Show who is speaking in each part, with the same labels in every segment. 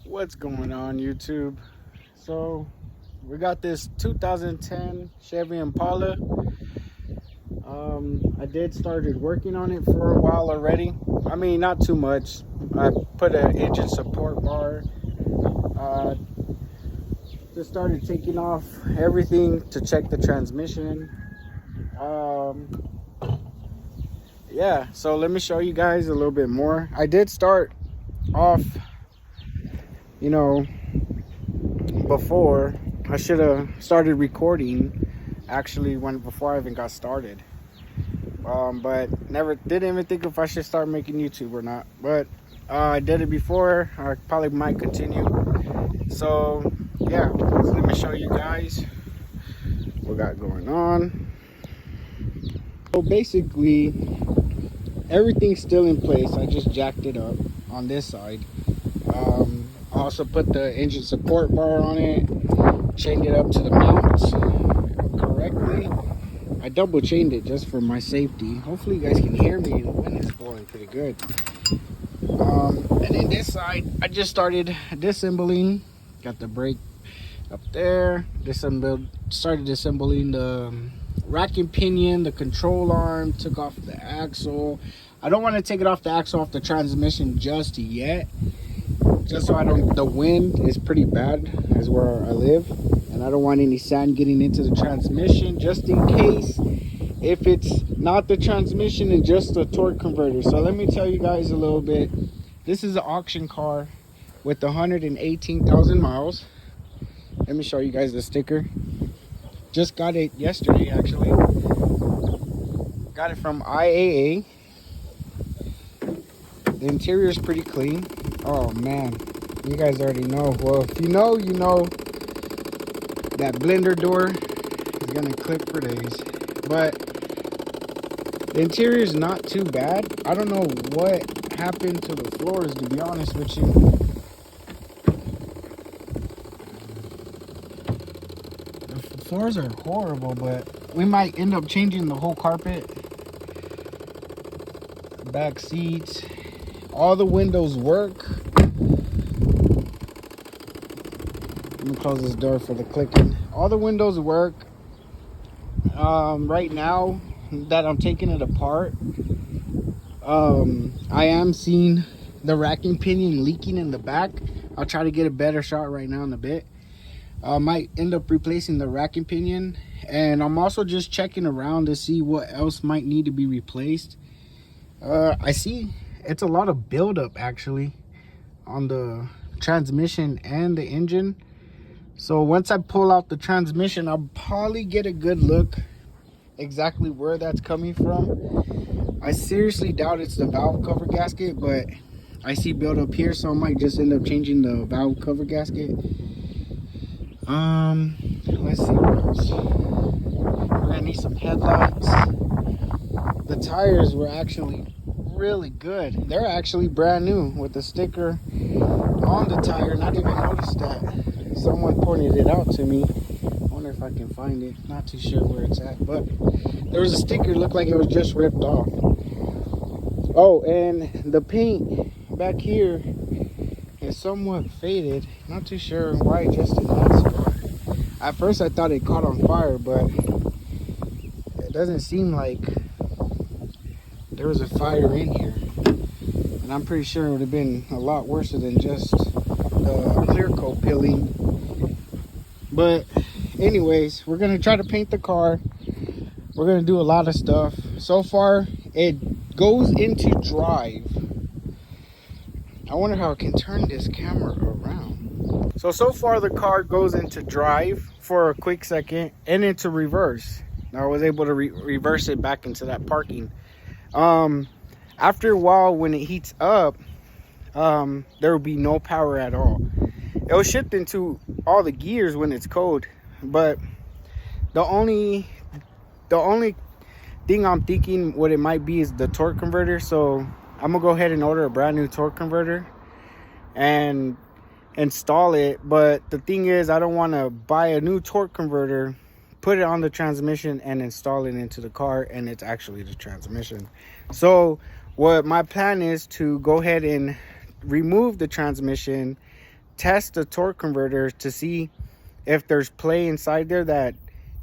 Speaker 1: What's going on, YouTube? So we got this 2010 Chevy Impala. I did started working on it for a while already. I mean, not too much. I put an engine support bar. uh, just started taking off everything to check the transmission. um, yeah, so let me show you guys a little bit more. I did start off, you know, before. I should have started recording actually before I even got started. But never didn't even think if I should start making YouTube or not. But I did it before. I probably might continue. So yeah, let me show you guys what we got going on. So basically, everything's still in place. I just jacked it up on this side. I also put the engine support bar on it, chained it up to the mounts correctly. I double chained it just for my safety. Hopefully you guys can hear me. The wind is blowing pretty good. And then this side, I just started disassembling. Got the brake up there. Started disassembling the racking pinion, the control arm. Took off the axle. I don't want to take it off the axle, off the transmission just yet. Just so the wind is pretty bad is where I live, and I don't want any sand getting into the transmission, just in case if it's not the transmission and just the torque converter. So let me tell you guys a little bit. This is an auction car with 118,000 miles. Let me show you guys the sticker. Just got it yesterday, actually. Got it from IAA. The interior is pretty clean. Oh man, you guys already know. Well, if you know, you know that blender door is gonna click for days. But the interior is not too bad. I don't know what happened to the floors, to be honest with you. The floors are horrible, but we might end up changing the whole carpet, back seats. All the windows work. Let me close this door for the clicking. All the windows work. Right now that I'm taking it apart, I am seeing the racking pinion leaking in the back. I'll try to get a better shot right now in a bit. Might end up replacing the racking pinion, and I'm also just checking around to see what else might need to be replaced. I see it's a lot of buildup actually on the transmission and the engine. So once I pull out the transmission, I'll probably get a good look exactly where that's coming from. I seriously doubt it's the valve cover gasket, but I see buildup here, so I might just end up changing the valve cover gasket. Let's see what else. We're gonna need some headlights. The tires were actually really good. They're actually brand new with the sticker on the tire. Not even noticed that. Someone pointed it out to me. I wonder if I can find it. Not too sure where it's at, but there was a sticker, looked like it was just ripped off. Oh, and the paint back here is somewhat faded. Not too sure why it just did that spot. At first I thought it caught on fire, but it doesn't seem like there was a fire in here, and I'm pretty sure it would have been a lot worse than just the clear coat peeling. But anyways, we're gonna try to paint the car. We're gonna do a lot of stuff. So far it goes into drive. I wonder how I can turn this camera around. So far the car goes into drive for a quick second and into reverse. Now I was able to reverse it back into that parking. After a while, when it heats up, there will be no power at all. It will shift into all the gears when it's cold, but the only thing I'm thinking what it might be is the torque converter. So I'm gonna go ahead and order a brand new torque converter and install it. But the thing is, I don't want to buy a new torque converter, put it on the transmission, and install it into the car, and it's actually the transmission. So what my plan is to go ahead and remove the transmission, test the torque converter to see if there's play inside there that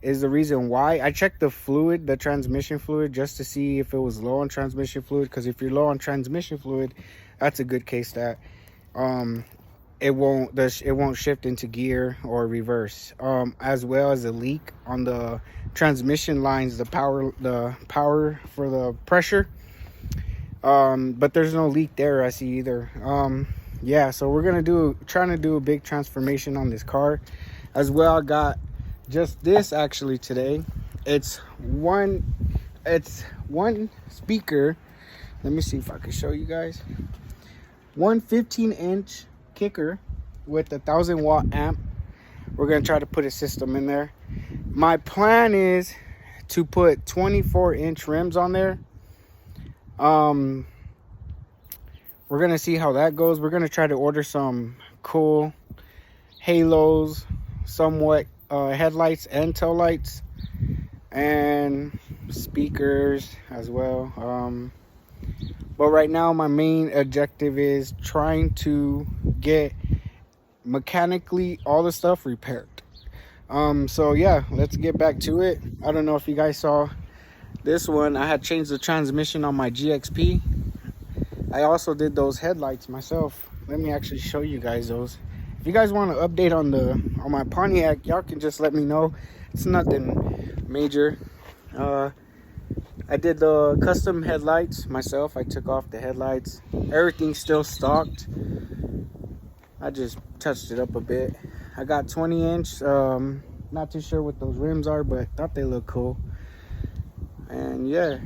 Speaker 1: is the reason why. I checked the fluid, the transmission fluid, just to see if it was low on transmission fluid, because if you're low on transmission fluid, that's a good case that it won't shift into gear or reverse. As well as a leak on the transmission lines, the power for the pressure. But there's no leak there I see either. Yeah, so we're trying to do a big transformation on this car. As well, I got just this actually today. It's one speaker. Let me see if I can show you guys. One 15-inch kicker with a 1,000-watt amp. We're gonna try to put a system in there. My plan is to put 24-inch rims on there. We're gonna see how that goes. We're gonna try to order some cool halos, somewhat headlights and tail lights, and speakers as well. But right now my main objective is trying to get mechanically all the stuff repaired. So yeah, let's get back to it. I don't know if you guys saw this one. I had changed the transmission on my GXP. I also did those headlights myself. Let me actually show you guys those. If you guys want to update on my Pontiac, y'all can just let me know. It's nothing major. I did the custom headlights myself. I took off the headlights. Everything's still stocked. I just touched it up a bit. I got 20-inch. Not too sure what those rims are, but thought they look cool. And yeah,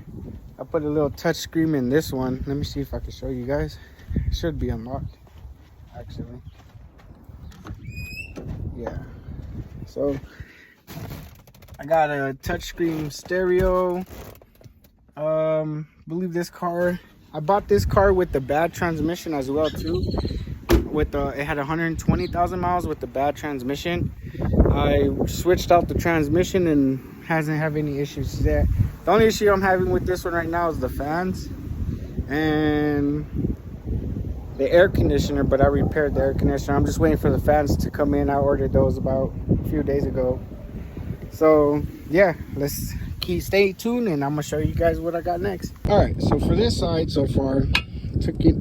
Speaker 1: I put a little touch screen in this one. Let me see if I can show you guys. It should be unlocked, actually. Yeah. So I got a touchscreen stereo. Believe this car, I bought this car with the bad transmission as well too. With it had 120,000 miles with the bad transmission. I switched out the transmission and hasn't have any issues there. The only issue I'm having with this one right now is the fans and the air conditioner, but I repaired the air conditioner. I'm just waiting for the fans to come in. I ordered those about a few days ago. So yeah, let's stay tuned and I'm gonna show you guys what I got next. All right, so for this side so far,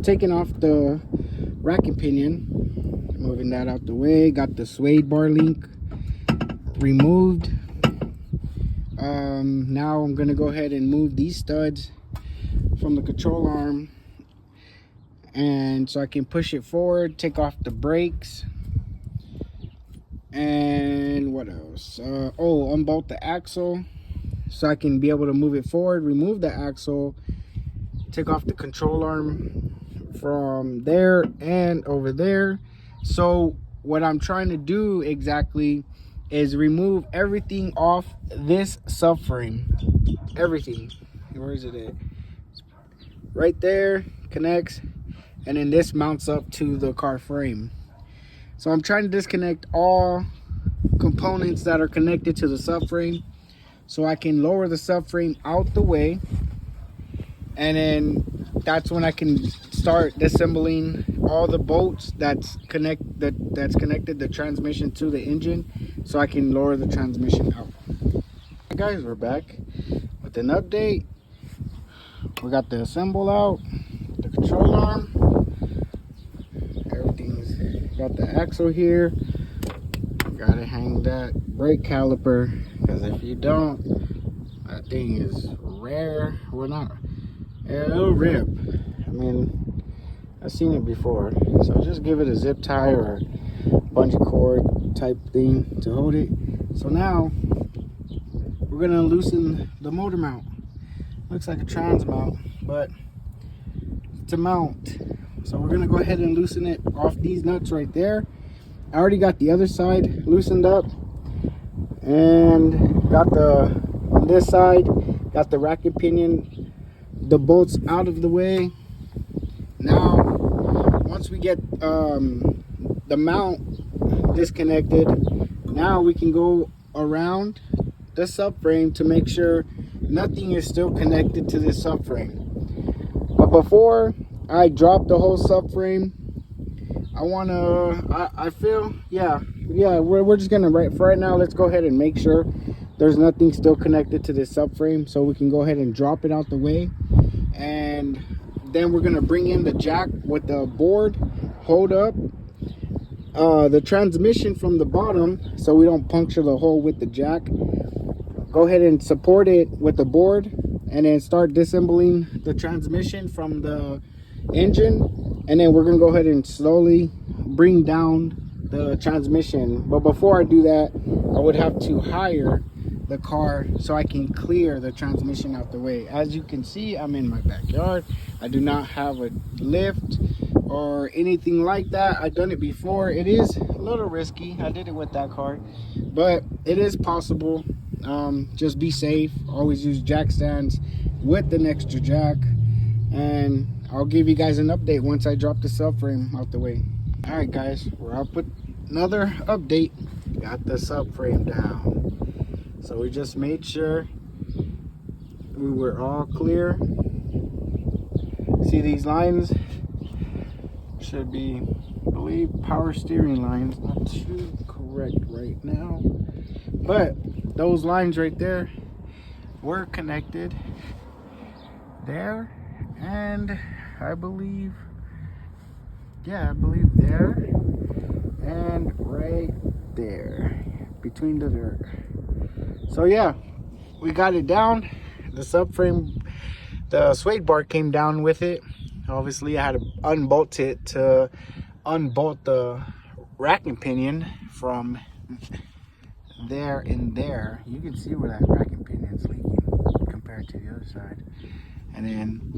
Speaker 1: taking off the rack and pinion, moving that out the way. Got the suede bar link removed. Now I'm gonna go ahead and move these studs from the control arm, and so I can push it forward, take off the brakes, and what else? Unbolt the axle so I can be able to move it forward, remove the axle, take off the control arm from there and over there. So what I'm trying to do exactly is remove everything off this subframe. Everything. Where is it at? Right there, connects, and then this mounts up to the car frame. So I'm trying to disconnect all components that are connected to the subframe so I can lower the subframe out the way, and then that's when I can start disassembling all the bolts that's connected the transmission to the engine, so I can lower the transmission out. Hey guys, we're back with an update. We got the assemble out, the control arm, everything's got the axle here. Gotta hang that brake caliper, because if you don't, that thing is rare. Well, not, it'll rip. I mean, I've seen it before. So just give it a zip tie or bungee cord type thing to hold it. So now we're gonna loosen the motor mount. Looks like a trans mount, but it's a mount. So we're gonna go ahead and loosen it off these nuts right there. I already got the other side loosened up, and got on this side, got the rack and pinion, the bolts out of the way. Now, once we get the mount disconnected, now we can go around the subframe to make sure nothing is still connected to this subframe. But before I drop the whole subframe, I feel, yeah, we're just gonna, right for right now, let's go ahead and make sure there's nothing still connected to this subframe, so we can go ahead and drop it out the way. And then we're gonna bring in the jack with the board, hold up the transmission from the bottom so we don't puncture the hole with the jack. Go ahead and support it with the board, and then start disassembling the transmission from the engine. And then we're gonna go ahead and slowly bring down the transmission. But before I do that, I would have to hire the car so I can clear the transmission out the way. As you can see, I'm in my backyard. I do not have a lift or anything like that. I've done it before. It is a little risky. I did it with that car, but it is possible. Just be safe. Always use jack stands with an extra jack, and I'll give you guys an update once I drop the subframe out the way. All right, guys, we're up with another update. Got the subframe down. So we just made sure we were all clear. See these lines? Should be, I believe, power steering lines. Not too correct right now, but those lines right there were connected there, and I believe, yeah, I believe there and right there between the dirt. So yeah, we got it down. The subframe, the sway bar came down with it. Obviously I had to unbolt it to unbolt the racking pinion from there and there. You can see where that racking pinion is leaking compared to the other side. And then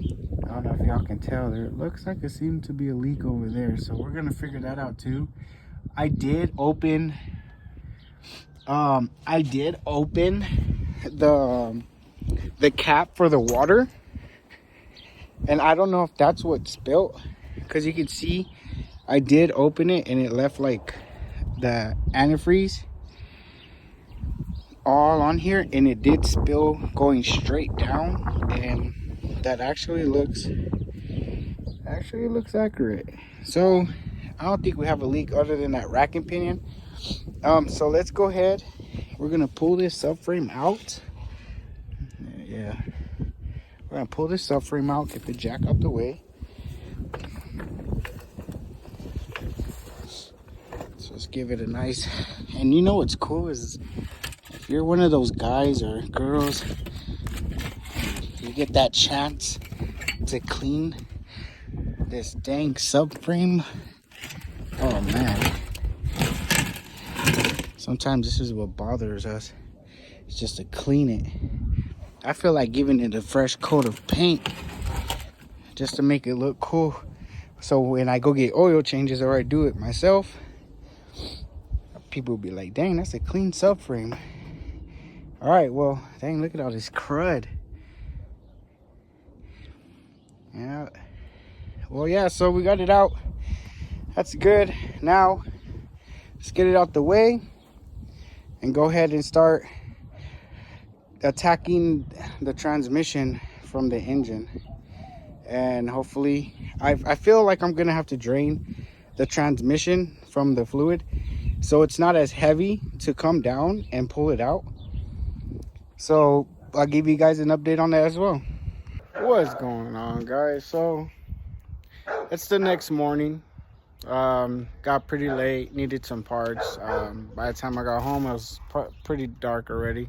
Speaker 1: I don't know if y'all can tell, there the like it seemed to be a leak over there. So we're gonna figure that out too. I did open the cap for the water, and I don't know if that's what spilled, because you can see I did open it and it left like the antifreeze all on here, and it did spill going straight down, and that actually looks accurate. So I don't think we have a leak other than that racking pinion. So let's go ahead, we're gonna pull this subframe out. Yeah, we're gonna pull this subframe out, get the jack out the way. So let's give it a nice, and you know what's cool is if you're one of those guys or girls, you get that chance to clean this dang subframe. Oh man, sometimes this is what bothers us. It's just to clean it. I feel like giving it a fresh coat of paint just to make it look cool. So when I go get oil changes or I do it myself, people will be like, dang, that's a clean subframe. All right, well, dang, look at all this crud. Yeah. Well, yeah, so we got it out. That's good. Now, let's get it out the way and go ahead and start attacking the transmission from the engine. And hopefully, I feel like I'm gonna have to drain the transmission from the fluid so it's not as heavy to come down and pull it out. So I'll give you guys an update on that as well. What's going on, guys? So it's the next morning. Got pretty late, needed some parts. By the time I got home, it was pretty dark already.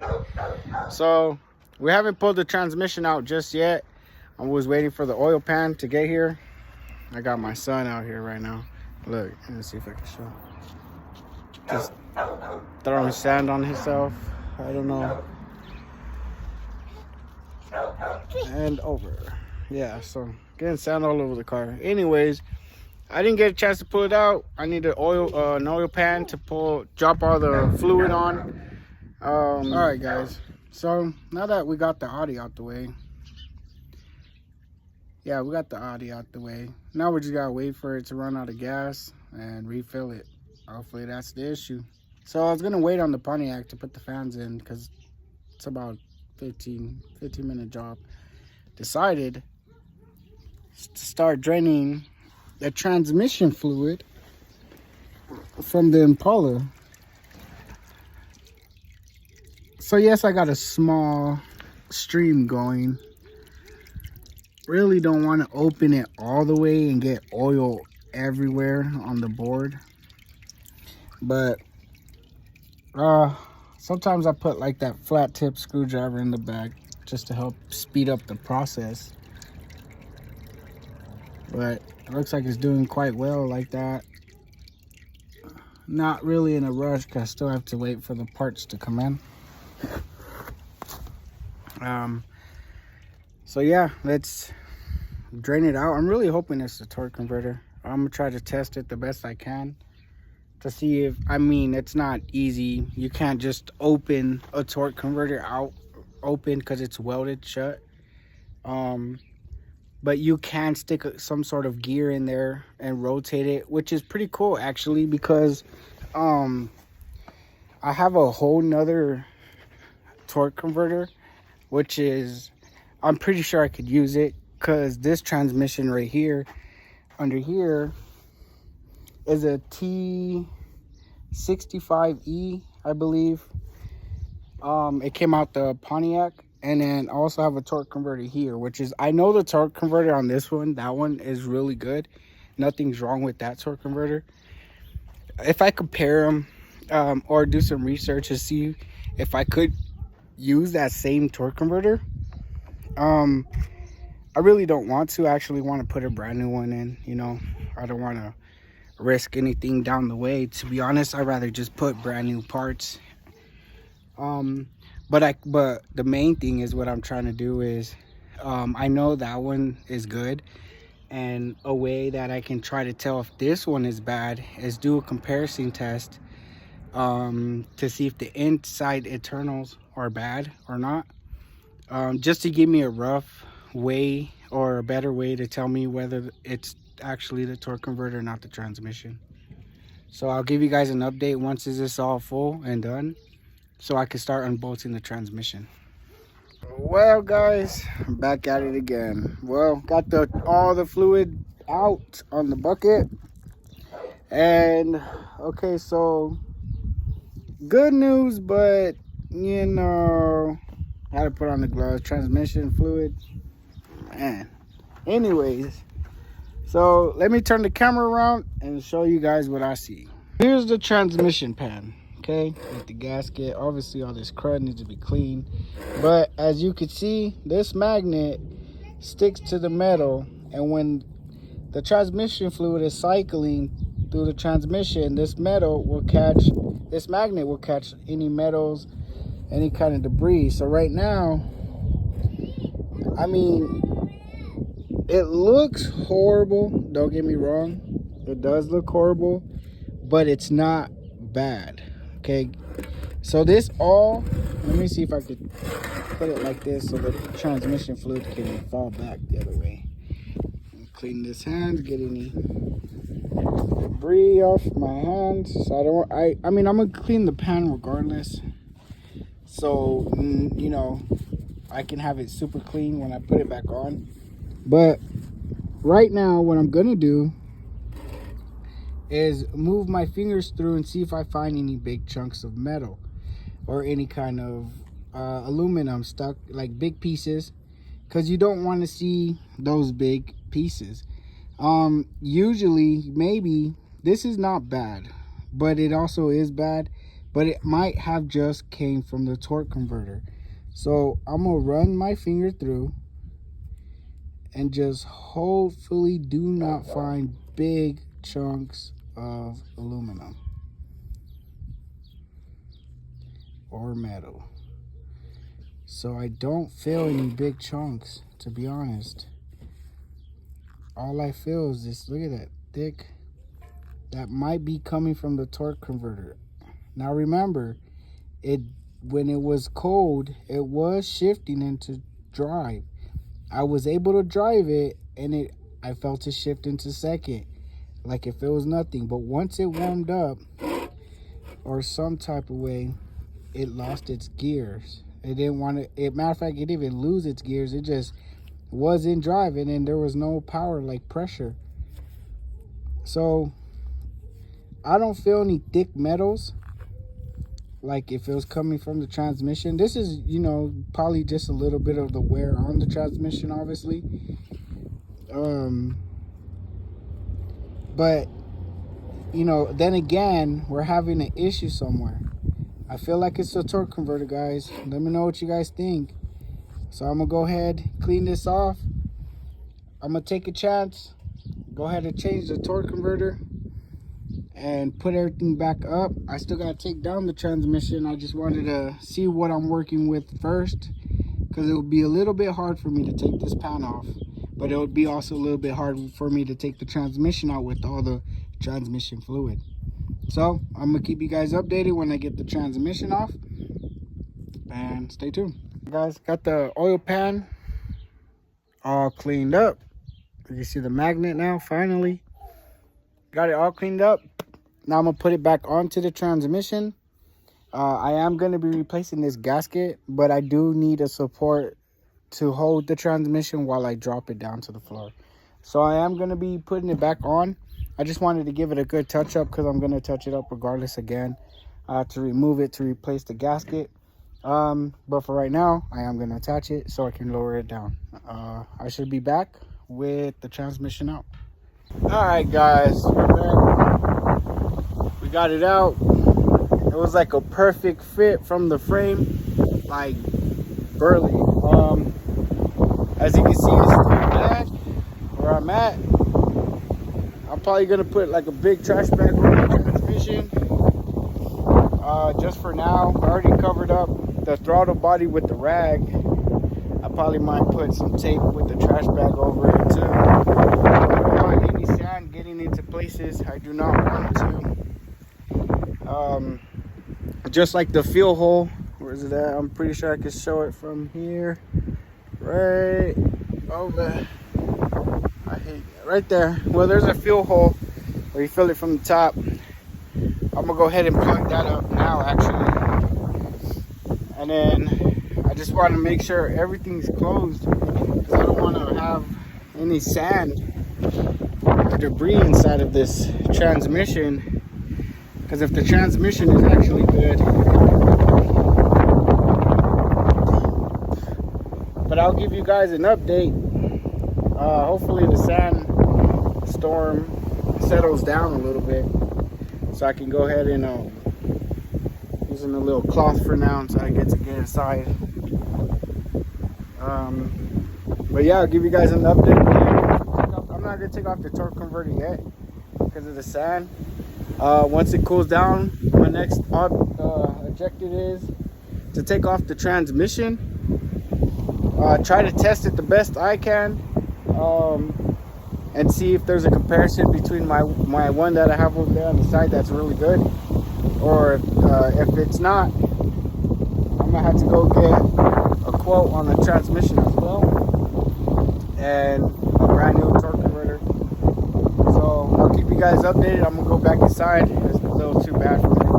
Speaker 1: So we haven't pulled the transmission out just yet. I was waiting for the oil pan to get here. I got my son out here right now. Look, let's see if I can show. Just throwing sand on himself. I don't know. And over. Yeah, so getting sand all over the car. Anyways, I didn't get a chance to pull it out. I need an oil pan to drop all the fluid on. All right, guys. So now that we got the Audi out the way, now we just gotta wait for it to run out of gas and refill it. Hopefully that's the issue. So I was gonna wait on the Pontiac to put the fans in because it's about 15-minute job. Decided to start draining the transmission fluid from the Impala. So yes, I got a small stream going. Really don't want to open it all the way and get oil everywhere on the board. But sometimes I put like that flat tip screwdriver in the back just to help speed up the process. But it looks like it's doing quite well like that. Not really in a rush because I still have to wait for the parts to come in. So yeah, let's drain it out. I'm really hoping it's the torque converter. I'm gonna try to test it the best I can to see if, I mean, it's not easy. You can't just open a torque converter out open because it's welded shut. But you can stick some sort of gear in there and rotate it, which is pretty cool actually, because I have a whole nother torque converter, which is, I'm pretty sure I could use it, because this transmission right here, under here, is a T65E, I believe. It came out the Pontiac. And then I also have a torque converter here, which is, I know the torque converter on this one, that one is really good. Nothing's wrong with that torque converter. If I compare them or do some research to see if I could use that same torque converter, I really don't want to. I actually want to put a brand new one in, you know. I don't want to risk anything down the way. To be honest, I'd rather just put brand new parts. But the main thing is, what I'm trying to do is, I know that one is good, and a way that I can try to tell if this one is bad is do a comparison test to see if the inside internals are bad or not, just to give me a rough way or a better way to tell me whether it's actually the torque converter, not the transmission. So I'll give you guys an update once this is all full and done, so I can start unbolting the transmission. Well guys, I'm back at it again. Well, got all the fluid out on the bucket. And okay, so good news, but you know, I had to put on the gloves. Transmission fluid, man. Anyways, so let me turn the camera around and show you guys what I see. Here's the transmission pan. Okay, with the gasket. Obviously all this crud needs to be cleaned, but as you can see, this magnet sticks to the metal, and when the transmission fluid is cycling through the transmission, this magnet will catch any metals, any kind of debris. So right now, I mean, it looks horrible, don't get me wrong, it does look horrible, but it's not bad. Okay, so this all, let me see if I could put it like this so the transmission fluid can fall back the other way. Clean this hand, get any debris off my hands. So I mean, I'm gonna clean the pan regardless, so you know, I can have it super clean when I put it back on. But right now, what I'm gonna do is move my fingers through and see if I find any big chunks of metal or any kind of aluminum stuck, like big pieces, because you don't want to see those big pieces. Usually, maybe this is not bad, but it also is bad, but it might have just came from the torque converter. So I'm gonna run my finger through and just hopefully do not find big chunks of aluminum or metal. So I don't feel any big chunks, to be honest. All I feel is this, look at that thick, that might be coming from the torque converter. Now remember, when it was cold, it was shifting into drive. I was able to drive it, and I felt it shift into second, like if it was nothing. But once it warmed up, or some type of way, it lost its gears. It didn't want to, matter of fact, it didn't even lose its gears. It just was in driving, and there was no power, like pressure. So I don't feel any thick metals, like if it was coming from the transmission. This is, you know, probably just a little bit of the wear on the transmission, obviously. But, you know, then again, we're having an issue somewhere. I feel like it's a torque converter, guys. Let me know what you guys think. So I'm gonna go ahead, clean this off. I'm gonna take a chance, go ahead and change the torque converter and put everything back up. I still gotta take down the transmission. I just wanted to see what I'm working with first, because it would be a little bit hard for me to take this pan off, but it would be also a little bit hard for me to take the transmission out with all the transmission fluid. So I'm gonna keep you guys updated when I get the transmission off, and stay tuned. Guys, got the oil pan all cleaned up. You see the magnet now, finally. Got it all cleaned up. Now I'm gonna put it back onto the transmission. I am gonna be replacing this gasket, but I do need a support to hold the transmission while I drop it down to the floor. So I am gonna be putting it back on. I just wanted to give it a good touch up, because I'm gonna touch it up regardless again, to remove it, to replace the gasket. But for right now, I am gonna attach it so I can lower it down. I should be back with the transmission out. All right, guys, we're back. We got it out. It was like a perfect fit from the frame, like burly. As you can see, it's still bad where I'm at. I'm probably gonna put like a big trash bag over the transmission. Just for now, I already covered up the throttle body with the rag. I probably might put some tape with the trash bag over it to avoid any sand getting into places I do not want to. Just like the fuel hole, where is it at? I'm pretty sure I can show it from here, right over. I hate it. Right there. Well, there's a fuel hole where you fill it from the top. I'm gonna go ahead and plug that up now, actually. And then I just want to make sure everything's closed, because I don't want to have any sand or debris inside of this transmission. Because if the transmission is actually good, but I'll give you guys an update. Hopefully the sand storm settles down a little bit, so I can go ahead and using a little cloth for now until I get inside. But yeah, I'll give you guys an update. I'm not gonna take off the torque converter yet because of the sand. Once it cools down, my next objective is to take off the transmission. Try to test it the best I can, and see if there's a comparison between my one that I have over there on the side that's really good, or if it's not, I'm gonna have to go get a quote on the transmission as well, and a brand new torque converter. So I'll keep you guys updated. I'm gonna go back inside. It's a little too bad for me.